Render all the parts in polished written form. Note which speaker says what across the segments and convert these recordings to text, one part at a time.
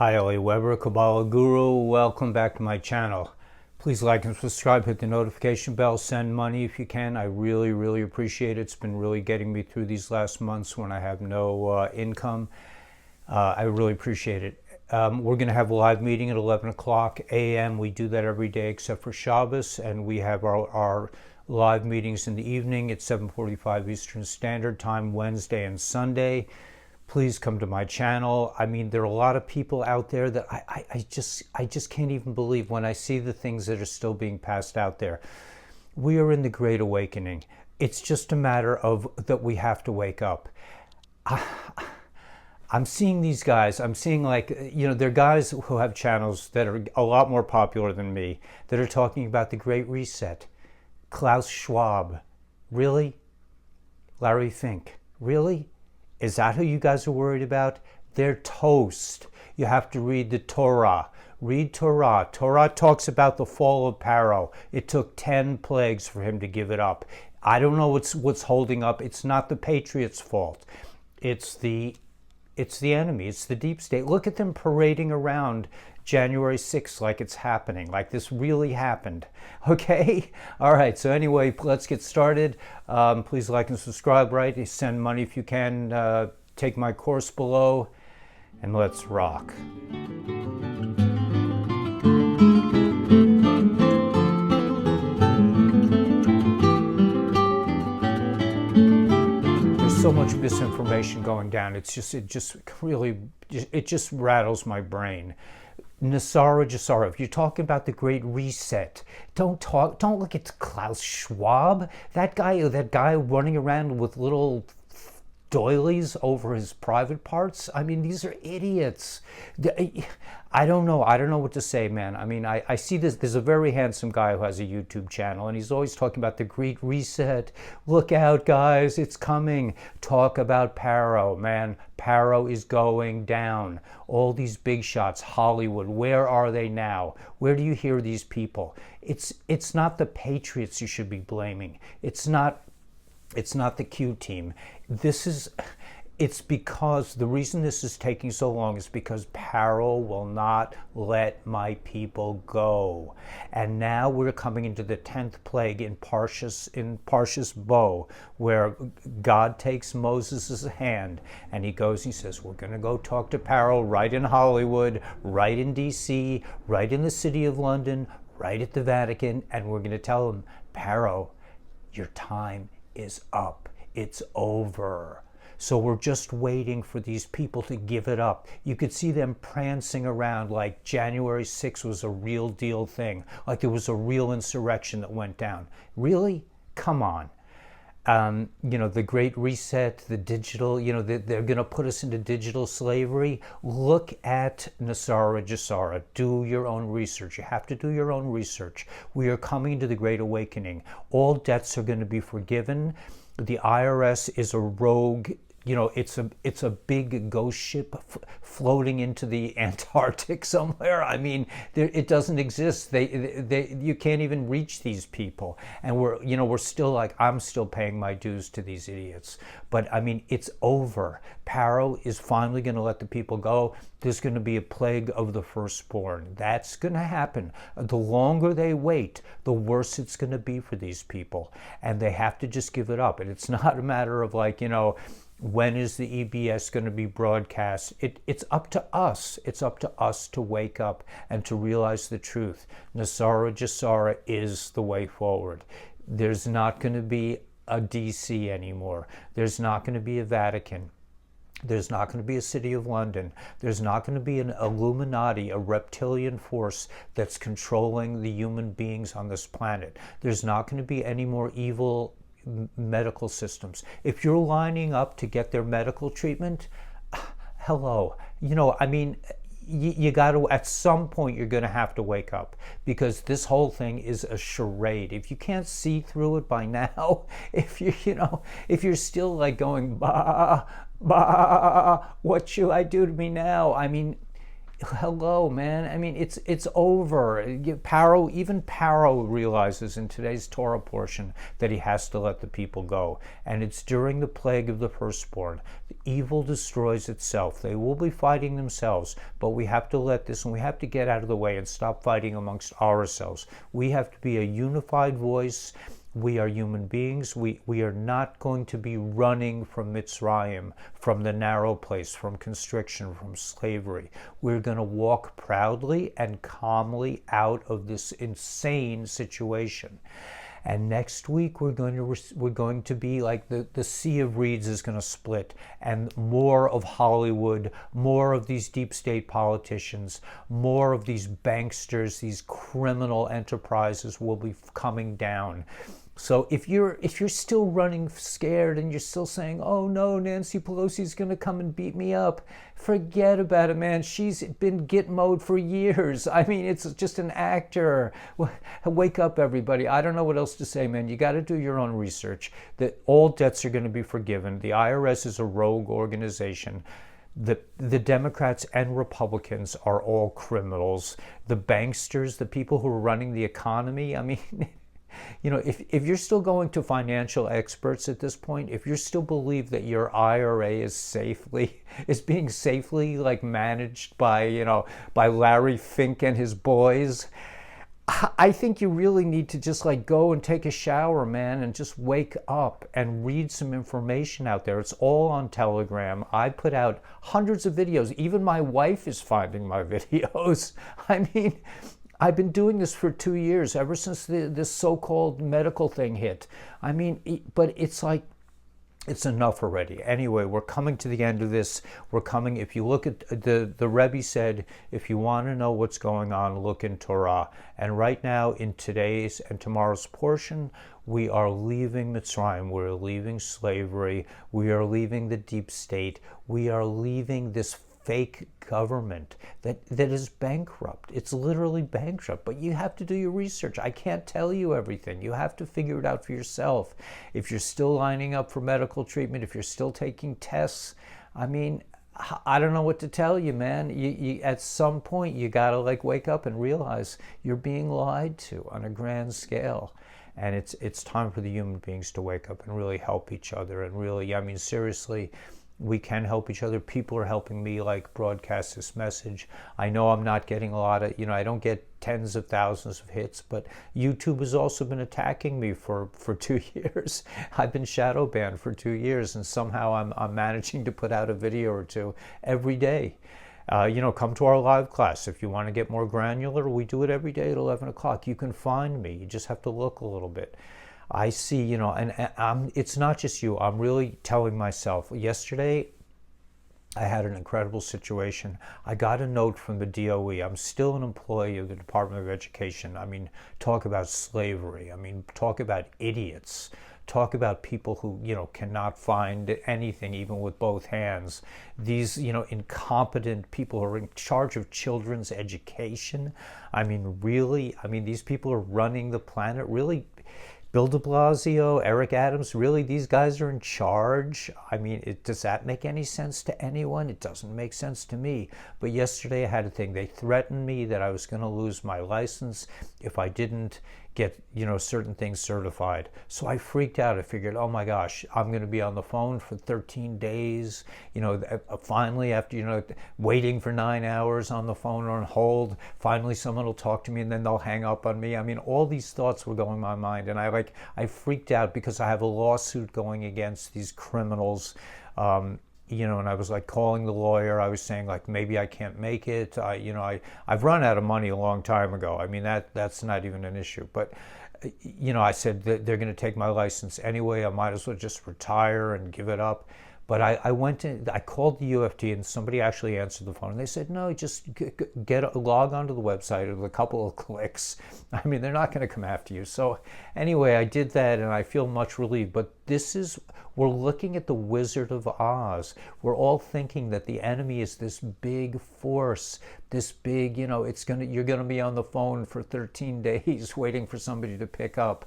Speaker 1: Hi, Ellie Weber, Kabbalah Guru. Welcome back to my channel. Please like and subscribe, hit the notification bell, send money if you can. I really appreciate it. It's been really getting me through these last months when I have no income. I really appreciate it. We're going to have a live meeting at 11 o'clock a.m. We do that every day except for Shabbos, and we have our live meetings in the evening at 7:45 Eastern Standard Time, Wednesday and Sunday. Please come to my channel. I mean, there are a lot of people out there that I just can't even believe when I see the things that are still being passed out there. We are in the Great Awakening. It's just a matter of that we have to wake up. I'm seeing these guys, I'm seeing they're guys who have channels that are a lot more popular than me, that are talking about the Great Reset. Klaus Schwab, really? Larry Fink, really? Is that who you guys are worried about? They're toast. You have to read the Torah. Read Torah. Torah talks about the fall of Pharaoh. It took 10 plagues for him to give it up. I don't know what's holding up. It's not the Patriots' fault. It's the enemy. It's the deep state. Look at them parading around January 6th like it's happening, like this really happened. Okay? All right. So anyway, let's get started. Please like and subscribe, right? Send money if you can. Take my course below, and let's rock. So much misinformation going down. It just rattles my brain. NESARA. If you're talking about the Great Reset, don't look at Klaus Schwab. That guy running around with little doilies over his private parts. I mean, these are idiots. I don't know what to say, man. I mean, I see this. There's a very handsome guy who has a YouTube channel, and he's always talking about the Great Reset. Look out, guys, it's coming. Talk about Pharaoh, man. Pharaoh is going down. All these big shots, Hollywood, where are they now? Where do you hear these people? It's not the Patriots you should be blaming. It's not the Q team. It's because the reason this is taking so long is because Pharaoh will not let my people go. And now we're coming into the 10th plague in Parshas Bo, where God takes Moses' hand and he says, we're going to go talk to Pharaoh right in Hollywood, right in DC, right in the city of London, right at the Vatican, and we're going to tell him, Pharaoh, your time is up. It's over. So we're just waiting for these people to give it up. You could see them prancing around like January 6th was a real deal thing, like there was a real insurrection that went down. Really? Come on. The Great Reset, the digital, they're going to put us into digital slavery. Look at NESARA. Do your own research. You have to do your own research. We are coming to the Great Awakening. All debts are going to be forgiven. The IRS is a rogue, it's a big ghost ship floating into the Antarctic somewhere. I mean, it doesn't exist. You can't even reach these people. And we're still like, I'm still paying my dues to these idiots. But I mean, it's over. Pharaoh is finally going to let the people go. There's going to be a plague of the firstborn. That's going to happen. The longer they wait, the worse it's going to be for these people. And they have to just give it up. And it's not a matter of when is the EBS going to be broadcast? It's up to us. It's up to us to wake up and to realize the truth. NESARA is the way forward. There's not going to be a DC anymore. There's not going to be a Vatican. There's not going to be a city of London. There's not going to be an Illuminati, a reptilian force that's controlling the human beings on this planet. There's not going to be any more evil medical systems. If you're lining up to get their medical treatment, hello. You got to, at some point, you're going to have to wake up, because this whole thing is a charade. If you can't see through it by now, if you're still like going, bah, what should I do to me now? I mean, hello, man. I mean, it's over. Even Paro realizes in today's Torah portion that he has to let the people go. And it's during the plague of the firstborn. The evil destroys itself. They will be fighting themselves, but we have to let this, and we have to get out of the way and stop fighting amongst ourselves. We have to be a unified voice. We are human beings. We are not going to be running from Mitzrayim, from the narrow place, from constriction, from slavery. We're going to walk proudly and calmly out of this insane situation. And next week we're going to be like the sea of reeds is going to split, and more of Hollywood, more of these deep state politicians, more of these banksters, these criminal enterprises will be coming down. So if you're still running scared and you're still saying, oh no, Nancy Pelosi's going to come and beat me up, forget about it, man. She's been git mode for years. I mean, it's just an actor. Wake up, everybody. I don't know what else to say, man. You got to do your own research. That all debts are going to be forgiven. The IRS is a rogue organization. The Democrats and Republicans are all criminals. The banksters, the people who are running the economy, I mean... You know, if you're still going to financial experts at this point, if you still believe that your IRA is being safely like managed by, by Larry Fink and his boys, I think you really need to just like go and take a shower, man, and just wake up and read some information out there. It's all on Telegram. I put out hundreds of videos. Even my wife is finding my videos. I mean... I've been doing this for 2 years, ever since this so-called medical thing hit. I mean, but it's like, it's enough already. Anyway, we're coming to the end of this. We're coming, if you look at, the Rebbe said, if you want to know what's going on, look in Torah. And right now, in today's and tomorrow's portion, we are leaving Mitzrayim. We're leaving slavery. We are leaving the deep state. We are leaving this fake government that is bankrupt. It's literally bankrupt, but you have to do your research. I can't tell you everything. You have to figure it out for yourself. If you're still lining up for medical treatment, if you're still taking tests, I mean, I don't know what to tell you, man. You at some point, you gotta like wake up and realize you're being lied to on a grand scale. And it's time for the human beings to wake up and really help each other. And really, I mean, seriously, we can help each other. People are helping me like broadcast this message. I know I'm not getting a lot of, I don't get tens of thousands of hits, but YouTube has also been attacking me for 2 years. I've been shadow banned for 2 years, and somehow I'm managing to put out a video or two every day. Come to our live class. If you want to get more granular, we do it every day at 11 o'clock. You can find me. You just have to look a little bit. I see, and it's not just you. I'm really telling myself. Yesterday, I had an incredible situation. I got a note from the DOE. I'm still an employee of the Department of Education. I mean, talk about slavery. I mean, talk about idiots. Talk about people who, cannot find anything even with both hands. These, incompetent people who are in charge of children's education. I mean, really, these people are running the planet. Really, Bill de Blasio, Eric Adams, really, these guys are in charge? I mean, does that make any sense to anyone? It doesn't make sense to me. But yesterday I had a thing. They threatened me that I was going to lose my license if I didn't get, certain things certified. So I freaked out. I figured, oh my gosh, I'm going to be on the phone for 13 days. Finally, after, waiting for 9 hours on the phone or on hold, finally someone will talk to me and then they'll hang up on me. I mean, all these thoughts were going in my mind, and I freaked out because I have a lawsuit going against these criminals. And I was like calling the lawyer. I was saying like, maybe I can't make it. I've run out of money a long time ago. I mean, that's not even an issue. But, I said that they're going to take my license anyway. I might as well just retire and give it up. But I called the UFT, and somebody actually answered the phone, and they said, no, just log onto the website with a couple of clicks. I mean, they're not going to come after you. So anyway, I did that, and I feel much relieved. But we're looking at the Wizard of Oz. We're all thinking that the enemy is this big force, this big, you're going to be on the phone for 13 days waiting for somebody to pick up.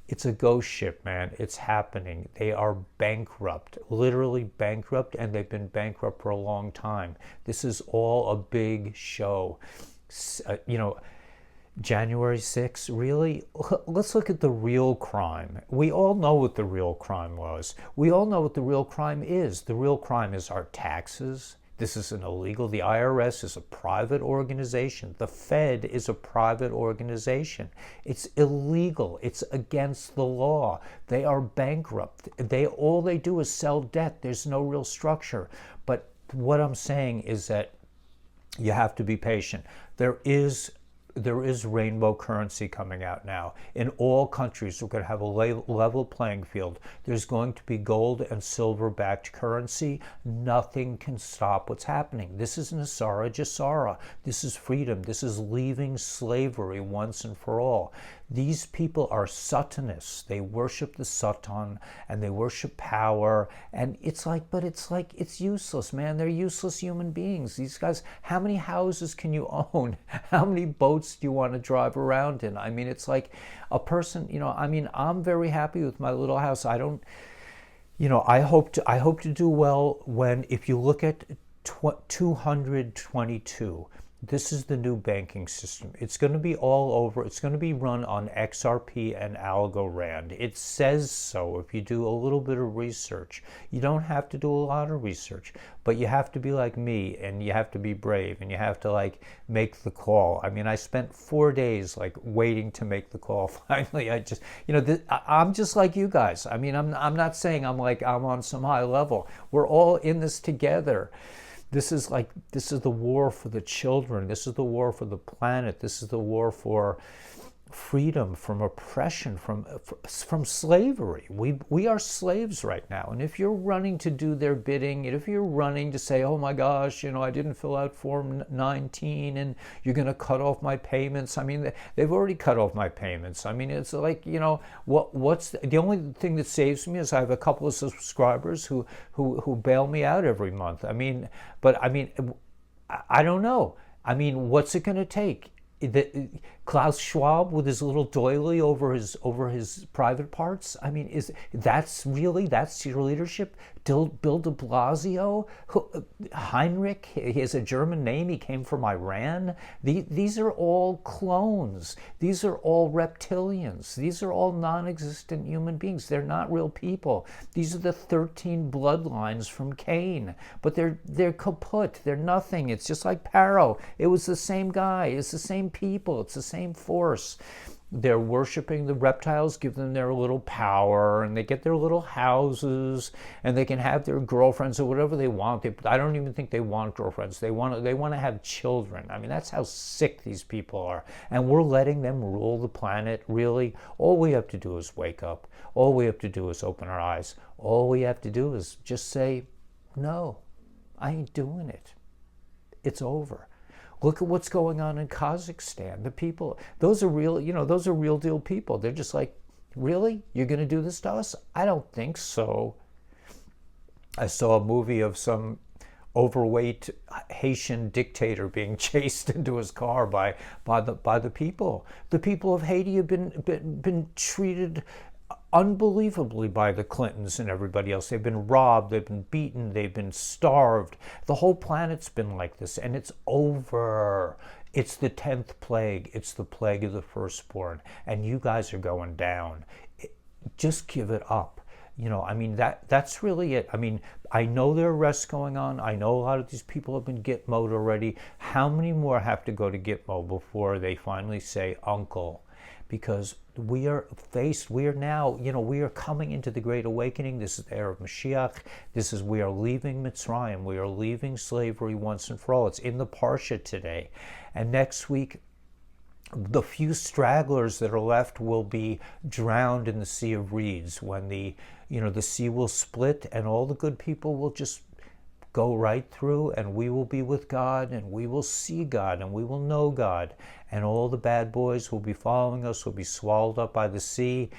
Speaker 1: It's a ghost ship, man. It's happening. They are bankrupt, literally bankrupt, and they've been bankrupt for a long time. This is all a big show. You know, January 6th, really? Let's look at the real crime. We all know what the real crime was. We all know what the real crime is. The real crime is our taxes. This is an illegal. The IRS is a private organization. The Fed is a private organization. It's illegal. It's against the law. They are bankrupt. All they do is sell debt. There's no real structure. But what I'm saying is that you have to be patient. There is rainbow currency coming out now. In all countries, we're going to have a level playing field. There's going to be gold and silver backed currency. Nothing can stop what's happening. This is NESARA JASARA. This is freedom. This is leaving slavery once and for all. These people are Satanists. They worship the Satan and they worship power. And it's useless, man. They're useless human beings. These guys, how many houses can you own? How many boats do you want to drive around in? I mean, it's like a person, I'm very happy with my little house. I don't, I hope to do well if you look at 222, this is the new banking system. It's going to be all over. It's going to be run on XRP and Algorand. It says so if you do a little bit of research. You don't have to do a lot of research, but you have to be like me and you have to be brave and you have to make the call. I mean, I spent 4 days waiting to make the call. Finally, I just, I'm just like you guys. I mean, I'm not saying I'm on some high level. We're all in this together. This is the war for the children. This is the war for the planet. This is the war for freedom from oppression, from slavery. We are slaves right now. And if you're running to do their bidding, and if you're running to say, oh my gosh, I didn't fill out Form 19 and you're going to cut off my payments. I mean, they've already cut off my payments. I mean, it's what's the only thing that saves me is I have a couple of subscribers who bail me out every month. I mean, I don't know. I mean, what's it going to take? Klaus Schwab with his little doily over his private parts. I mean, that's your leadership? Bill de Blasio, Heinrich. He has a German name. He came from Iran. These are all clones. These are all reptilians. These are all non-existent human beings. They're not real people. These are the 13 bloodlines from Cain. But they're kaput. They're nothing. It's just like Paro. It was the same guy. It's the same people. It's the same force. They're worshiping the reptiles, give them their little power, and they get their little houses, and they can have their girlfriends or whatever they want. I don't even think they want girlfriends. They want to have children. I mean, that's how sick these people are. And we're letting them rule the planet, really. All we have to do is wake up. All we have to do is open our eyes. All we have to do is just say, no, I ain't doing it. It's over. Look at what's going on in Kazakhstan. The people, those are real deal people. They're just like, really? You're going to do this to us? I don't think so. I saw a movie of some overweight Haitian dictator being chased into his car by the people. The people of Haiti have been treated unbelievably by the Clintons and everybody else. They've been robbed, they've been beaten, they've been starved. The whole planet's been like this, and it's over. It's the 10th plague. It's the plague of the firstborn, and you guys are going down. Just give it up. I mean, that's really it. I mean, I know there are arrests going on. I know a lot of these people have been Gitmo'd already. How many more have to go to Gitmo before they finally say, uncle? Because we are now, we are coming into the Great Awakening. This is the era of Mashiach. We are leaving Mitzrayim. We are leaving slavery once and for all. It's in the Parsha today. And next week, the few stragglers that are left will be drowned in the sea of reeds when the sea will split and all the good people will just go right through, and we will be with God, and we will see God, and we will know God, and all the bad boys will be following us, will be swallowed up by the sea,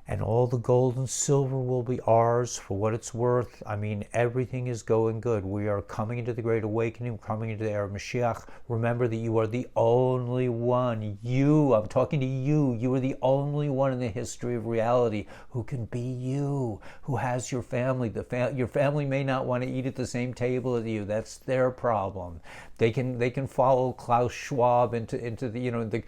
Speaker 1: and all the gold and silver will be ours for what it's worth. I mean, everything is going good. We are coming into the Great Awakening, coming into the era of Mashiach. Remember that you are the only one. I'm talking to you. You are the only one in the history of reality who can be you, who has your family. Your family may not want to eat at the same table as you. That's their problem. They can follow Klaus Schwab into the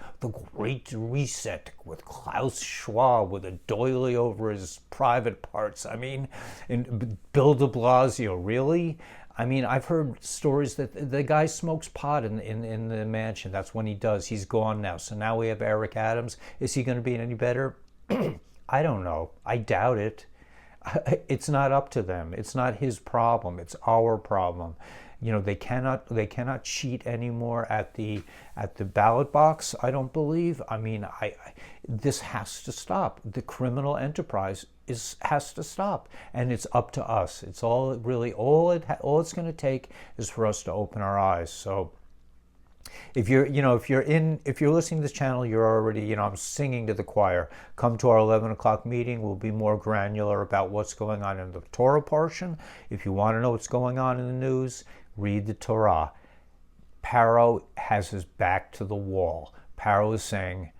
Speaker 1: Great Reset with Klaus Schwab with a doily over his private parts. I mean, and Bill de Blasio, really? I mean, I've heard stories that the guy smokes pot in the mansion. That's when he does. He's gone now. So now we have Eric Adams. Is he going to be any better? I don't know. I doubt it. It's not up to them. It's not his problem. It's our problem. They cannot cheat anymore at the ballot box, I don't believe. I mean, this has to stop. The criminal enterprise has to stop, and it's up to us. It's all it's going to take is for us to open our eyes. So if you're listening to this channel, you're already, I'm singing to the choir. Come to our 11 o'clock meeting. We'll be more granular about what's going on in the Torah portion. If you want to know what's going on in the news, read the Torah. Paro has his back to the wall. Paro is saying,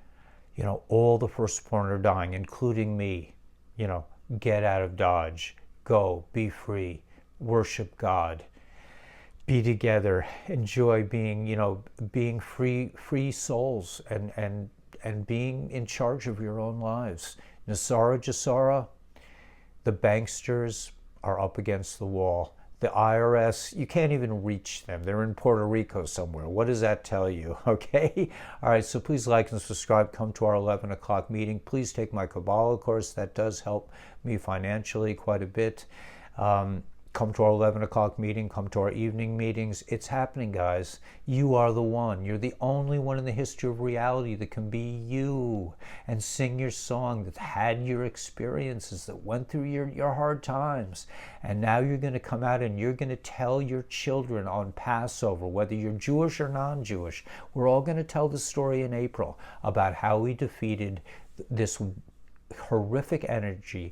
Speaker 1: all the firstborn are dying, including me. Get out of Dodge. Go, be free, worship God. Be together, enjoy being free souls and being in charge of your own lives. NESARA, JASARA, the banksters are up against the wall. The IRS, you can't even reach them. They're in Puerto Rico somewhere. What does that tell you? Okay? All right, so please like and subscribe. Come to our 11 o'clock meeting. Please take my Kabbalah course. That does help me financially quite a bit. Come to our 11 o'clock meeting. Come to our evening meetings. It's happening, guys. You are the one. You're the only one in the history of reality that can be you and sing your song, that had your experiences, that went through your hard times. And now you're going to come out and you're going to tell your children on Passover, whether you're Jewish or non-Jewish. We're all going to tell the story in April about how we defeated this horrific enemy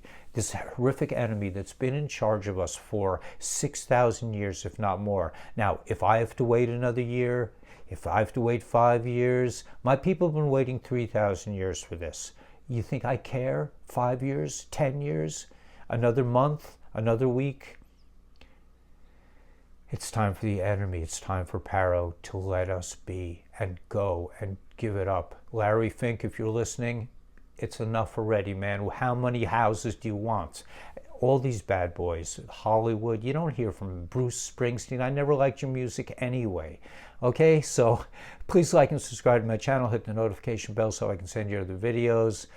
Speaker 1: that's been in charge of us for 6,000 years, if not more. Now, if I have to wait another year, if I have to wait 5 years, my people have been waiting 3,000 years for this. You think I care? 5 years? 10 years? Another month? Another week? It's time for the enemy. It's time for Paro to let us be and go and give it up. Larry Fink, if you're listening, it's enough already, man. How many houses do you want? All these bad boys, Hollywood, you don't hear from Bruce Springsteen. I never liked your music anyway. Okay, so please like and subscribe to my channel. Hit the notification bell so I can send you other videos.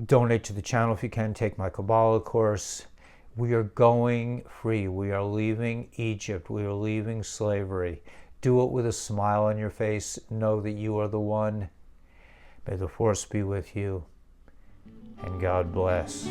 Speaker 1: Donate to the channel if you can. Take my Kabbalah course. We are going free. We are leaving Egypt. We are leaving slavery. Do it with a smile on your face. Know that you are the one. May the force be with you, and God bless.